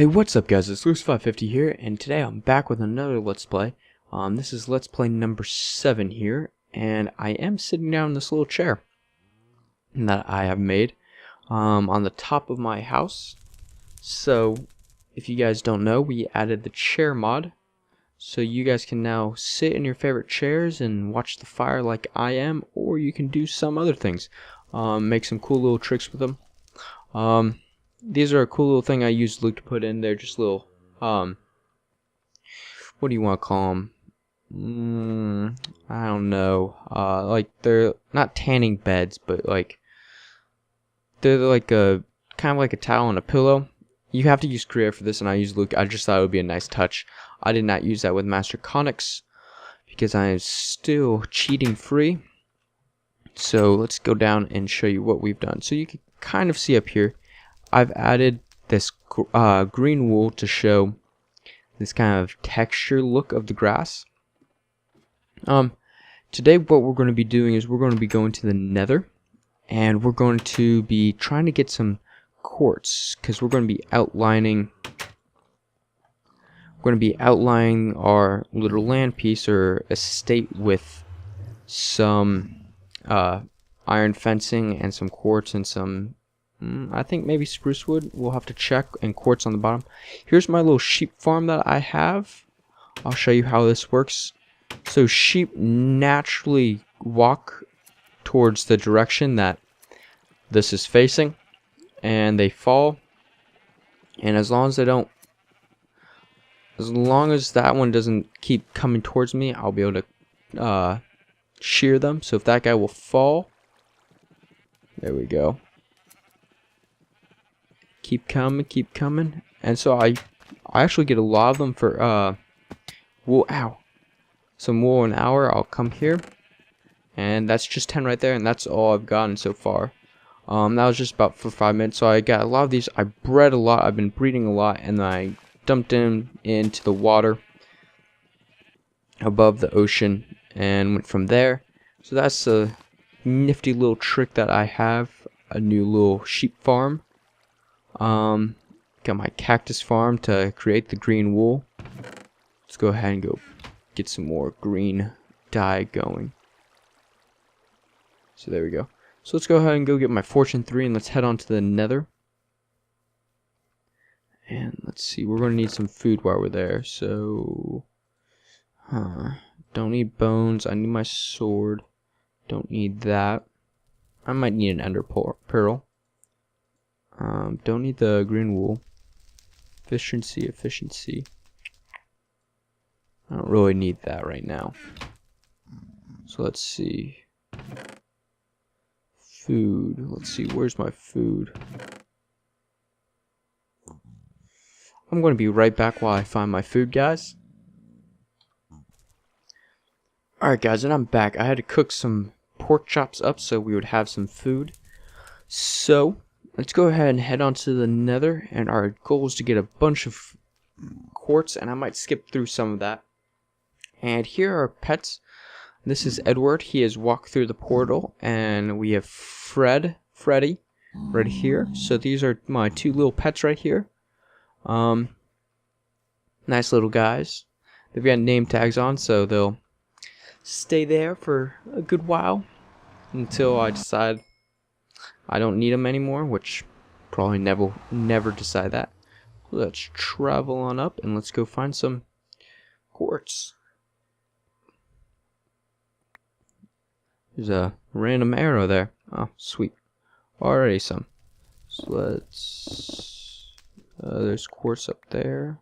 Hey, what's up guys, it's Luce550 here, and today I'm back with another Let's Play. This is Let's Play number 7 here, and I am sitting down in this little chair that I have made on the top of my house. So, if you guys don't know, we added the chair mod, so you guys can now sit in your favorite chairs and watch the fire like I am, or you can do some other things, make some cool little tricks with them. These are a cool little thing I used Luke to put in. They're just little, what do you want to call them? I don't know. Like, they're not tanning beds, but like, they're like a, kind of like a towel and a pillow. You have to use Creative for this, and I used Luke. I just thought it would be a nice touch. I did not use that with MasterConix, because I am still cheating free. So, let's go down and show you what we've done. So, you can kind of see up here, I've added this green wool to show this kind of texture look of the grass. Today what we're going to be doing is we're going to be going to the Nether, and we're going to be trying to get some quartz, because we're going to be outlining our little land piece or estate with some iron fencing and some quartz and some I think maybe spruce wood. We'll have to check, and quartz on the bottom. Here's my little sheep farm that I have. I'll show you how this works. So sheep naturally walk towards the direction that this is facing, and they fall. And as long as they don't, as long as that one doesn't keep coming towards me, I'll be able to shear them. So if that guy will fall, there we go. Keep coming, and so I actually get a lot of them for wool. Some wool an hour. I'll come here, and that's just 10 right there, and that's all I've gotten so far. That was just about for 5 minutes. So I got a lot of these. I bred a lot. I've been breeding a lot, and then I dumped them into the water above the ocean and went from there. So that's a nifty little trick that I have. A new little sheep farm. Got my cactus farm to create the green wool. Let's go ahead and go get some more green dye going. So there we go. So let's go ahead and go get my fortune 3, and let's head on to the Nether. And let's see, we're gonna need some food while we're there. So, don't need bones. I need my sword. Don't need that. I might need an ender pearl. Don't need the green wool. Efficiency. I don't really need that right now. So let's see. Food. Let's see, where's my food? I'm going to be right back while I find my food, guys. Alright guys, and I'm back. I had to cook some pork chops up so we would have some food. So let's go ahead and head on to the Nether, and our goal is to get a bunch of quartz, and I might skip through some of that. And here are pets. This is Edward. He has walked through the portal, and we have Freddy right here. So these are my two little pets right here. Nice little guys. They've got name tags on, so they'll stay there for a good while until I decide I don't need them anymore, which probably never decide that. Let's travel on up, and let's go find some quartz. There's a random arrow there. Oh, sweet. Already some. So let's... there's quartz up there.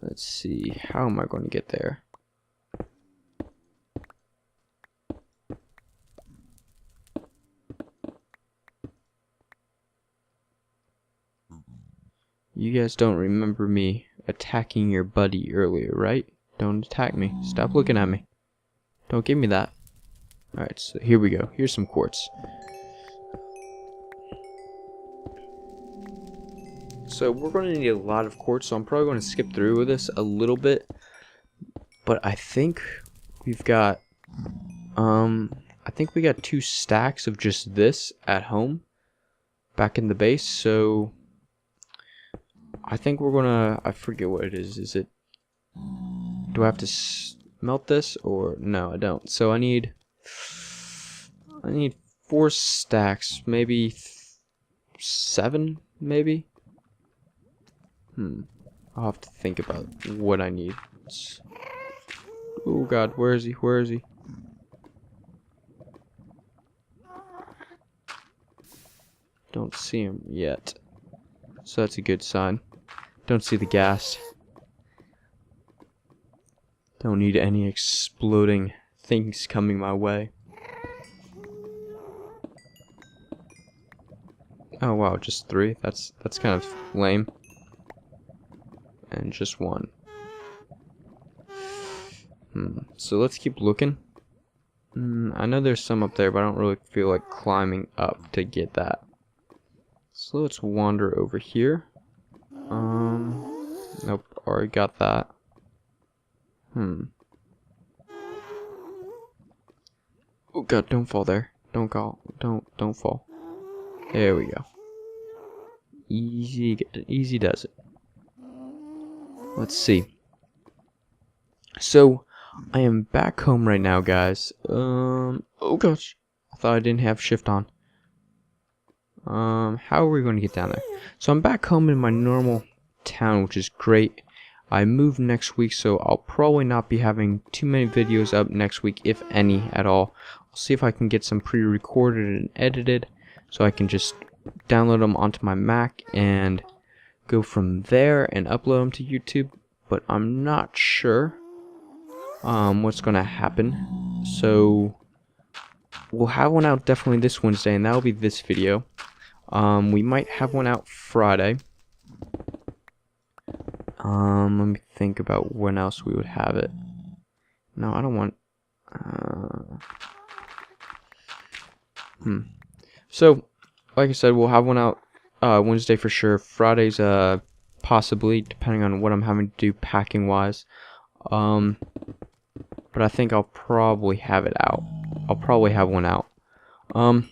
Let's see. How am I going to get there? You guys don't remember me attacking your buddy earlier, right? Don't attack me. Stop looking at me. Don't give me that. Alright, so here we go. Here's some quartz. So we're going to need a lot of quartz, so I'm probably going to skip through with this a little bit. But I think we've got, I think we got 2 stacks of just this at home back in the base, so I think we're gonna, I forget what it is. Is it, do I have to smelt this or no, I don't. So I need 4 stacks, maybe 7, maybe. I'll have to think about what I need. Oh God, where is he? Where is he? Don't see him yet, so that's a good sign. Don't see the gas. Don't need any exploding things coming my way. Oh wow, just 3? That's kind of lame. And just 1. So let's keep looking. I know there's some up there, but I don't really feel like climbing up to get that. So let's wander over here. Nope, already got that. Oh God, don't fall there. Don't fall. There we go. Easy does it. Let's see. So, I am back home right now, guys. Oh gosh, I thought I didn't have shift on. How are we going to get down there? So I'm back home in my normal town, which is great. I move next week, so I'll probably not be having too many videos up next week, if any at all. I'll see if I can get some pre-recorded and edited, so I can just download them onto my Mac and go from there and upload them to YouTube. But I'm not sure what's going to happen. So we'll have one out definitely this Wednesday, and that'll be this video. We might have one out Friday. Let me think about when else we would have it. No, I don't want... So, like I said, we'll have one out Wednesday for sure. Friday's possibly, depending on what I'm having to do packing-wise. But I think I'll probably have it out. I'll probably have one out. And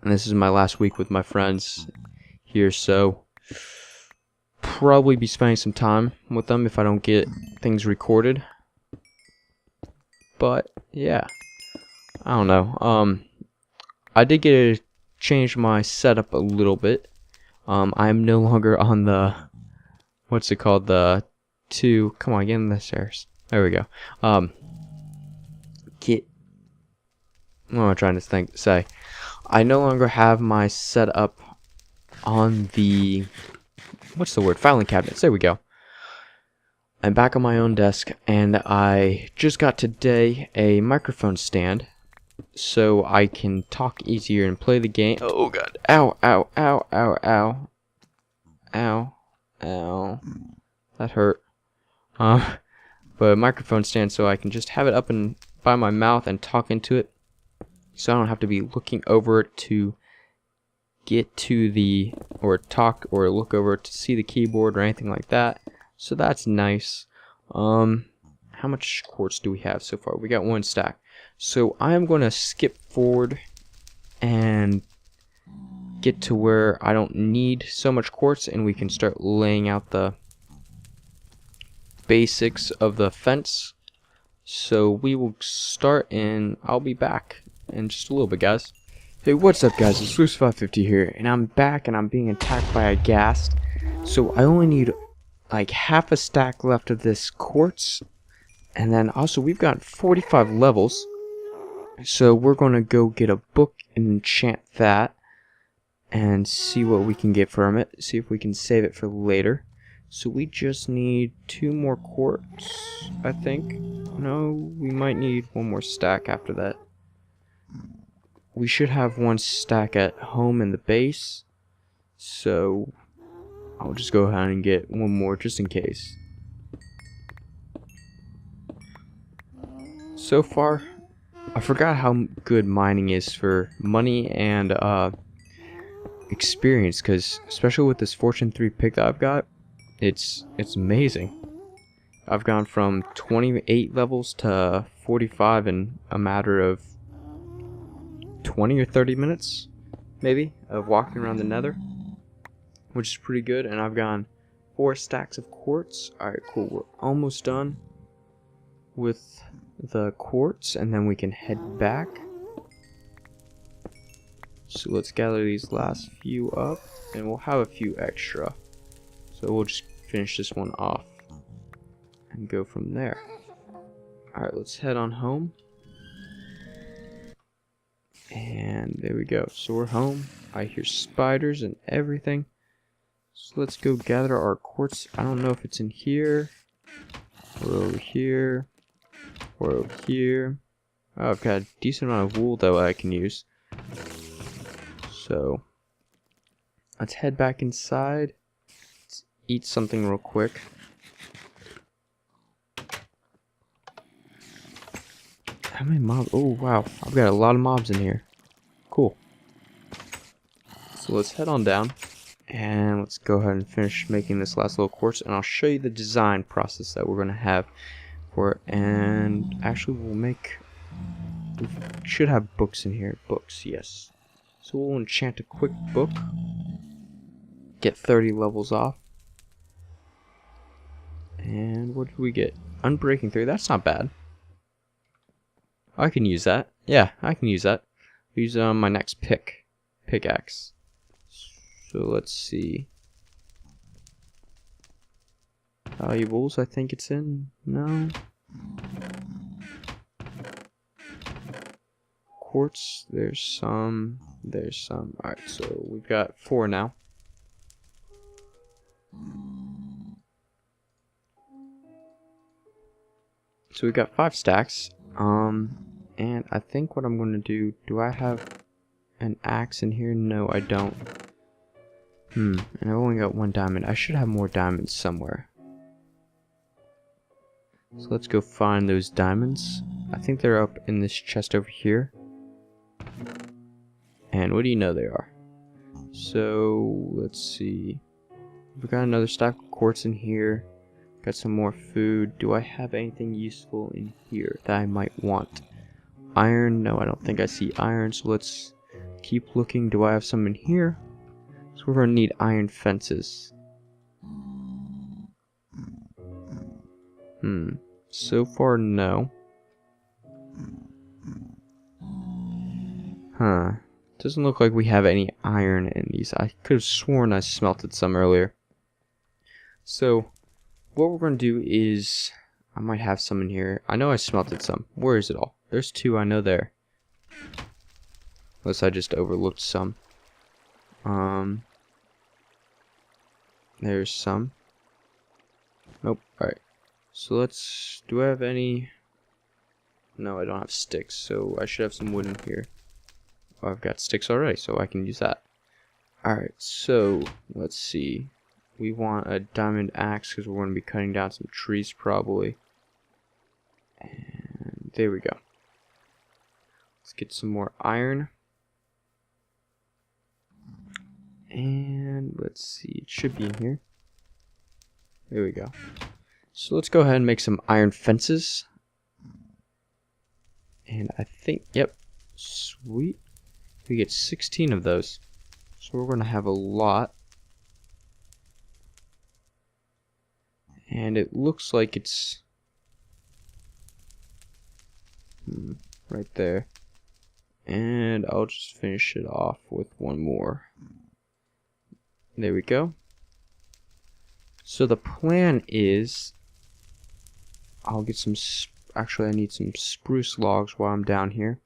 this is my last week with my friends here, so probably be spending some time with them if I don't get things recorded. But yeah, I don't know. I did get to change my setup a little bit. I am no longer on the, what's it called, the 2. Come on, get in the stairs. There we go. What am I trying to say? I no longer have my setup on the, what's the word? Filing cabinets. There we go. I'm back on my own desk, and I just got today a microphone stand, so I can talk easier and play the game. Oh God! Ow! Ow! Ow! Ow! Ow! Ow! Ow! That hurt. But a microphone stand, so I can just have it up and by my mouth and talk into it, so I don't have to be looking over it to get to the, or talk or look over to see the keyboard or anything like that. So that's nice. How much quartz do we have so far? We got 1 stack. So I'm going to skip forward and get to where I don't need so much quartz, and we can start laying out the basics of the fence. So we will start, and I'll be back in just a little bit, guys. Hey, what's up, guys? It's Loose550 here, and I'm back, and I'm being attacked by a ghast. So I only need like half a stack left of this quartz, and then also we've got 45 levels, so we're gonna go get a book and enchant that and see what we can get from it, see if we can save it for later. So we just need 2 more quartz, I think. No, we might need 1 more stack after that. We should have 1 stack at home in the base, so I'll just go ahead and get 1 more just in case. So far, I forgot how good mining is for money and experience, because especially with this Fortune 3 pick that I've got, it's amazing. I've gone from 28 levels to 45 in a matter of 20 or 30 minutes, maybe, of walking around the Nether. which is pretty good. And I've gotten 4 stacks of quartz. Alright, cool. We're almost done with the quartz, and then we can head back. So let's gather these last few up, and we'll have a few extra. So we'll just finish this one off and go from there. Alright, let's head on home. And there we go. So we're home. I hear spiders and everything. So let's go gather our quartz. I don't know if it's in here, or over here, or over here. Oh, I've got a decent amount of wool though I can use. So let's head back inside. Let's eat something real quick. How many mobs? Oh wow, I've got a lot of mobs in here. Cool. So let's head on down and let's go ahead and finish making this last little quartz, and I'll show you the design process that we're going to have for it. And actually we should have books in here. Books, yes. So we'll enchant a quick book, get 30 levels off. And what did we get? Unbreaking 3, that's not bad. I can use that. Yeah, I can use that. Use my next pickaxe. So let's see. Valuables, I think it's in. No. Quartz, there's some. Alright, so we've got 4 now. So we've got 5 stacks. And I think what I'm going to do I have an axe in here? No, I don't. And I've only got 1 diamond. I should have more diamonds somewhere. So let's go find those diamonds. I think they're up in this chest over here. And what do you know they are? So let's see. We've got another stack of quartz in here. Got some more food. Do I have anything useful in here that I might want? Iron? No, I don't think I see iron. So let's keep looking. Do I have some in here? So we're going to need iron fences. So far, no. Doesn't look like we have any iron in these. I could have sworn I smelted some earlier. So what we're going to do is, I might have some in here. I know I smelted some. Where is it all? There's 2 I know there. Unless I just overlooked some. There's some. Nope. Alright. So let's, do I have any? No, I don't have sticks, so I should have some wood in here. Oh, I've got sticks already, so I can use that. Alright, so let's see. We want a diamond axe because we're going to be cutting down some trees probably. And there we go. Let's get some more iron. And let's see, it should be in here. There we go. So let's go ahead and make some iron fences. And I think, yep, sweet. We get 16 of those. So we're going to have a lot. And it looks like it's right there. And I'll just finish it off with 1 more. There we go. So the plan is, I'll get some, actually I need some spruce logs while I'm down here.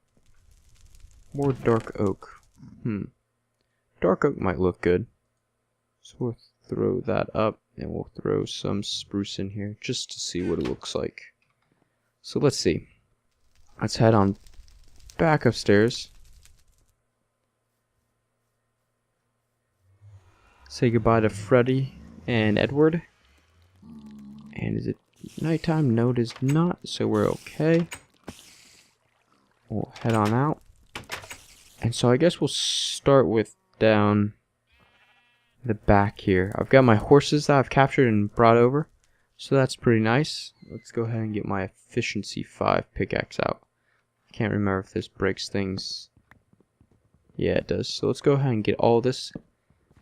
More dark oak. Dark oak might look good. So we'll throw that up, and we'll throw some spruce in here just to see what it looks like. So let's see. Let's head on back upstairs. Say goodbye to Freddy and Edward. And is it nighttime? No, it is not, so we're okay. We'll head on out. And so I guess we'll start with down the back here. I've got my horses that I've captured and brought over, so that's pretty nice. Let's go ahead and get my efficiency 5 pickaxe out. I can't remember if this breaks things. Yeah, it does. So let's go ahead and get all this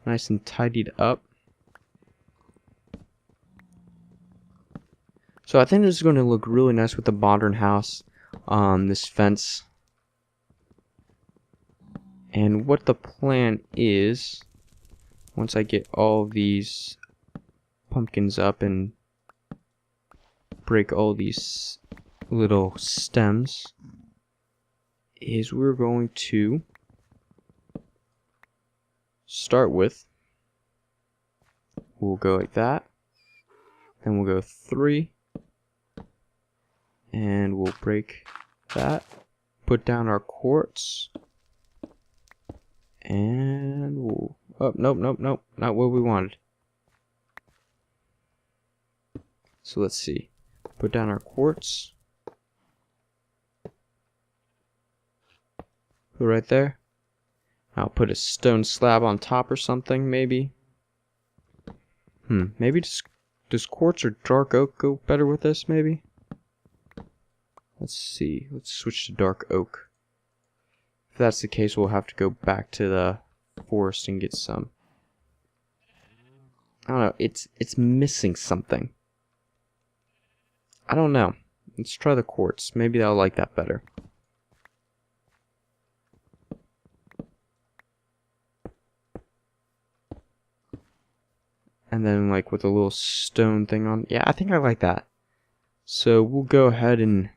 nice and tidied up. So I think this is going to look really nice with the modern house. This fence. And what the plan is, once I get all these pumpkins up and break all these little stems, is we're going to start with, we'll go like that, then we'll go 3, and we'll break that, put down our quartz, and we'll, oh, nope, not what we wanted. So let's see, put down our quartz, put right there. I'll put a stone slab on top or something, maybe. Maybe does quartz or dark oak go better with this, maybe? Let's see, let's switch to dark oak. If that's the case, we'll have to go back to the forest and get some. I don't know, it's missing something. I don't know. Let's try the quartz. Maybe I'll like that better. And then like with a little stone thing on. Yeah, I think I like that. So we'll go ahead and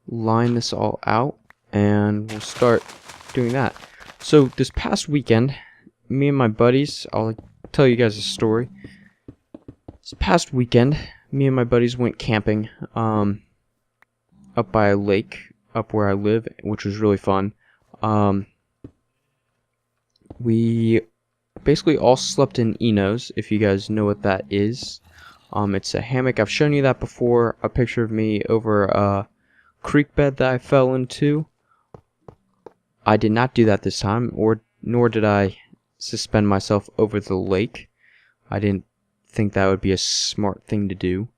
line this all out, and we'll start doing that. So this past weekend, me and my buddies, I'll tell you guys a story. This past weekend, me and my buddies went camping up by a lake up where I live, which was really fun. We basically all slept in Enos, if you guys know what that is. It's a hammock. I've shown you that before, a picture of me over a creek bed that I fell into. I did not do that this time, nor did I suspend myself over the lake. I didn't think that would be a smart thing to do.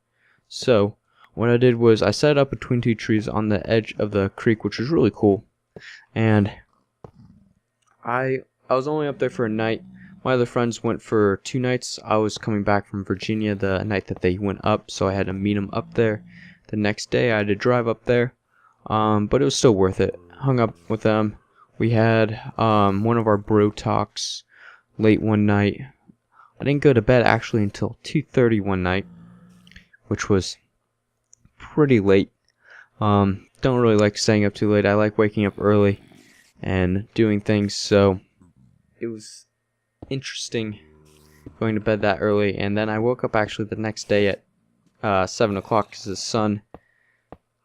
So what I did was I set up between 2 trees on the edge of the creek, which was really cool. And I was only up there for a night. My other friends went for 2 nights. I was coming back from Virginia the night that they went up, so I had to meet them up there. The next day I had to drive up there, but it was still worth it. Hung up with them. We had one of our bro talks late one night. I didn't go to bed actually until 2:30 one night, which was pretty late. Don't really like staying up too late. I like waking up early and doing things, so it was interesting going to bed that early. And then I woke up actually the next day at 7 o'clock because the sun.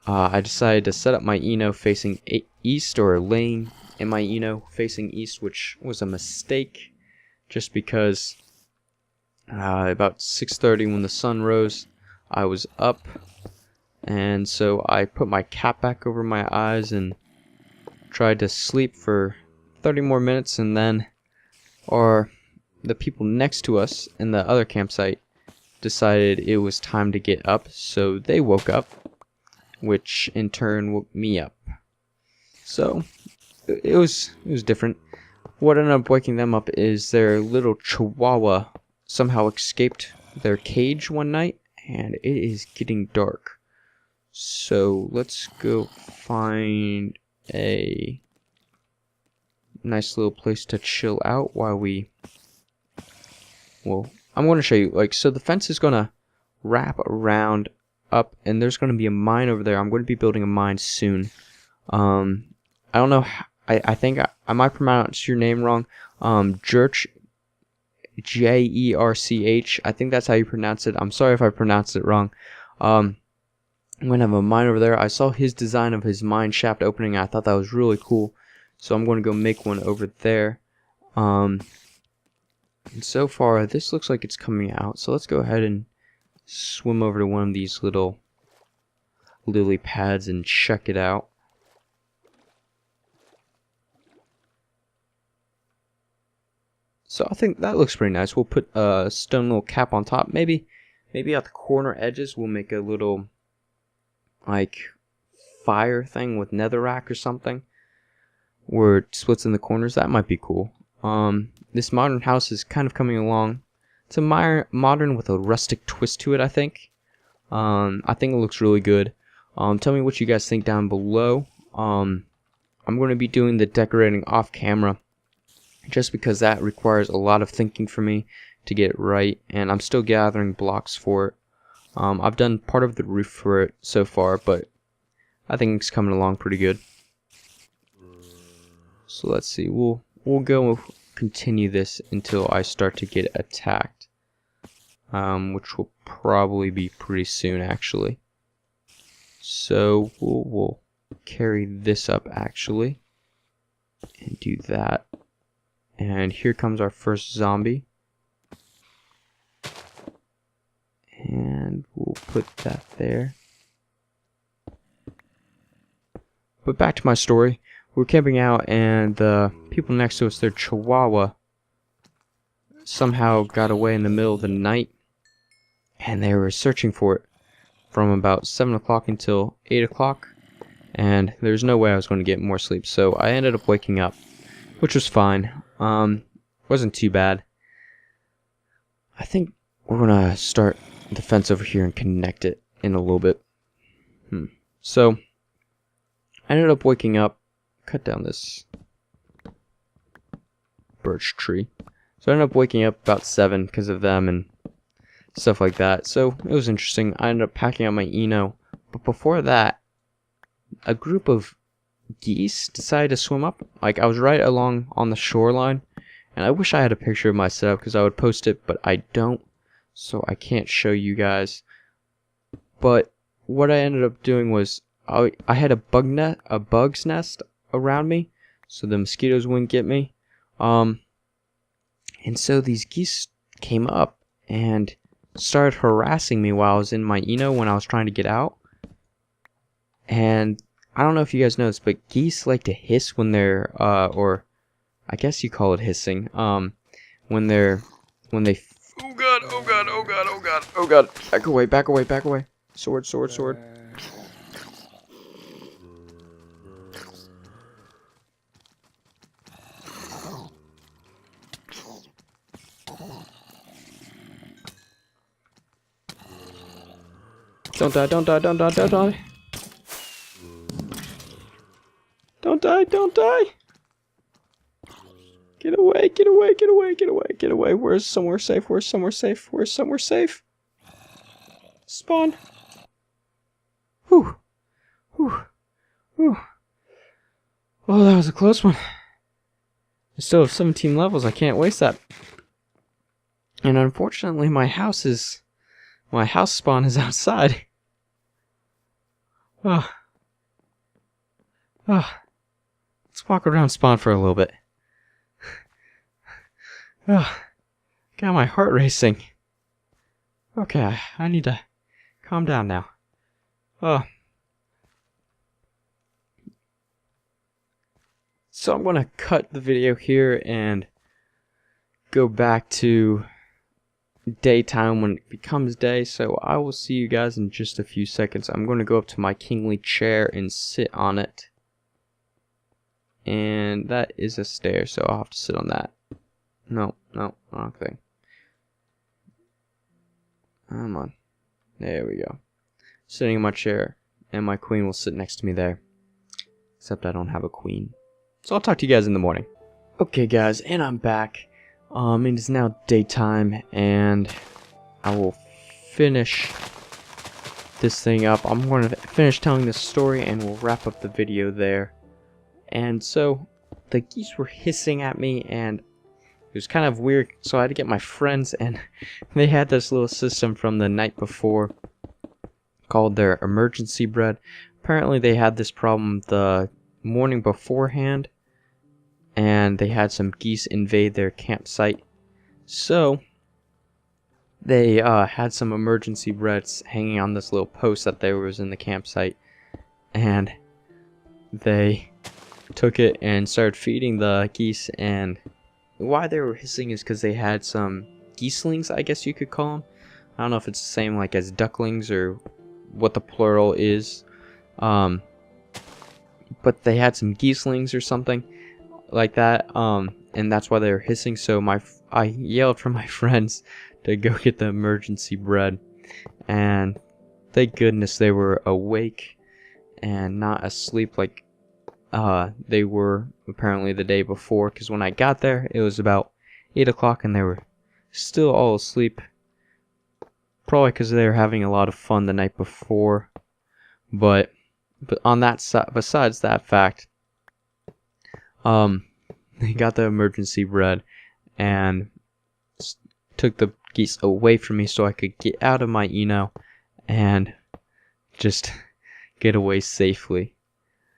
I decided to set up my Eno facing east, or laying in my Eno facing east, which was a mistake, just because about 6:30 when the sun rose, I was up, and so I put my cap back over my eyes and tried to sleep for 30 more minutes, and then the people next to us in the other campsite decided it was time to get up, so they woke up, which in turn woke me up. So it was different. What ended up waking them up is their little chihuahua somehow escaped their cage one night, and it is getting dark. So let's go find a nice little place to chill out while I'm going to show you, so the fence is going to wrap around up, and there's going to be a mine over there. I'm going to be building a mine soon. I don't know, I think I might pronounce your name wrong. Jerch, Jerch, I think that's how you pronounce it. I'm sorry if I pronounced it wrong. I'm going to have a mine over there. I saw his design of his mine shaft opening, and I thought that was really cool. So I'm going to go make one over there. And so far, this looks like it's coming out. So let's go ahead and swim over to one of these little lily pads and check it out. So I think that looks pretty nice. We'll put a stone little cap on top. Maybe at the corner edges we'll make a little fire thing with netherrack or something, where it splits in the corners. That might be cool. This modern house is kind of coming along. It's a modern with a rustic twist to it, I think. I think it looks really good. Tell me what you guys think down below. I'm going to be doing the decorating off camera, just because that requires a lot of thinking for me to get it right, and I'm still gathering blocks for it. I've done part of the roof for it so far, but I think it's coming along pretty good. So let's see, we'll go continue this until I start to get attacked, which will probably be pretty soon actually. So we'll carry this up actually and do that. And here comes our first zombie. And we'll put that there. But back to my story. We're camping out and the people next to us, their chihuahua, somehow got away in the middle of the night. And they were searching for it from about 7 o'clock until 8 o'clock. And there's no way I was going to get more sleep. So I ended up waking up, which was fine. Wasn't too bad. I think we're gonna start the fence over here and connect it in a little bit. So I ended up waking up, cut down this birch tree. So I ended up waking up about 7 because of them and stuff like that. So it was interesting. I ended up packing up my Eno, but before that, a group of geese decided to swim up. Like, I was right along on the shoreline, and I wish I had a picture of my setup because I would post it, but I don't, so I can't show you guys. But what I ended up doing was I had a bug's nest around me so the mosquitoes wouldn't get me. And so these geese came up and started harassing me while I was in my Eno when I was trying to get out. And I don't know if you guys know this, but geese like to hiss when they're, or I guess you call it hissing, when they, oh god, oh god, oh god, oh god, oh god, back away, back away, back away, sword, sword, sword. Don't die, don't die, don't die, don't die. Don't die, don't die! Get away, get away, get away, get away, get away. Where's somewhere safe? Where's somewhere safe? Where's somewhere safe? Spawn. Whew. Whew. Whew. Oh, that was a close one. I still have 17 levels. I can't waste that. And unfortunately, my house spawn is outside. Oh. Oh. Let's walk around spawn for a little bit. Oh, got my heart racing. Okay, I need to calm down now. Oh. So I'm gonna cut the video here and go back to daytime when it becomes day. So I will see you guys in just a few seconds. I'm gonna go up to my kingly chair and sit on it. And that is a stair, so I'll have to sit on that. No, wrong thing. Come on. There we go. Sitting in my chair, and my queen will sit next to me there. Except I don't have a queen. So I'll talk to you guys in the morning. Okay guys, and I'm back. It is now daytime, and I will finish this thing up. I'm going to finish telling this story, and we'll wrap up the video there. And so the geese were hissing at me, and it was kind of weird, so I had to get my friends, and they had this little system from the night before called their emergency bread. Apparently they had this problem the morning beforehand, and they had some geese invade their campsite. So they had some emergency breads hanging on this little post that there was in the campsite, and they took it and started feeding the geese. And why they were hissing is because they had some geeselings, I guess you could call them. I don't know if it's the same like as ducklings or what the plural is, but they had some geeselings or something. like that, and that's why they were hissing. So I yelled for my friends to go get the emergency bread, and thank goodness they were awake and not asleep like they were apparently the day before, because when I got there it was about 8 o'clock and they were still all asleep, probably because they were having a lot of fun the night before. But on that side, besides that fact, they got the emergency bread and took the geese away from me so I could get out of my Eno and just get away safely.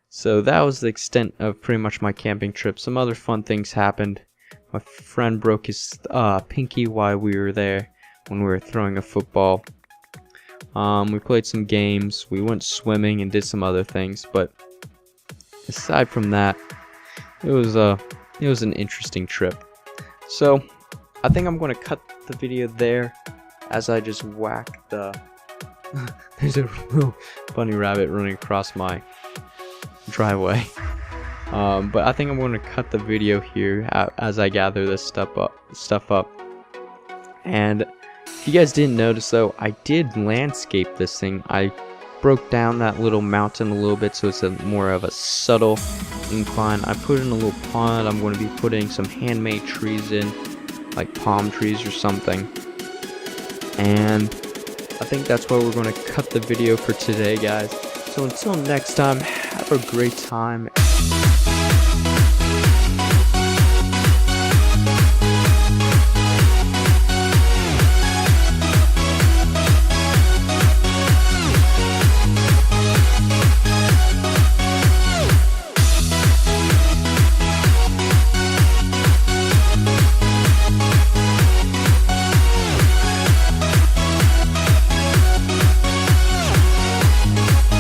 So that was the extent of pretty much my camping trip. Some other fun things happened. My friend broke his pinky while we were there when we were throwing a football. We played some games, we went swimming and did some other things, but aside from that, it was an interesting trip. So I think I'm going to cut the video there as I just whack the there's a real funny rabbit running across my driveway. But I think I'm going to cut the video here as I gather this stuff up. And if you guys didn't notice though, I did landscape this thing. I broke down that little mountain a little bit so it's more of a subtle incline. I put in a little pond. I'm going to be putting some handmade trees in, like palm trees or something. And I think that's why we're going to cut the video for today, guys. So until next time, have a great time.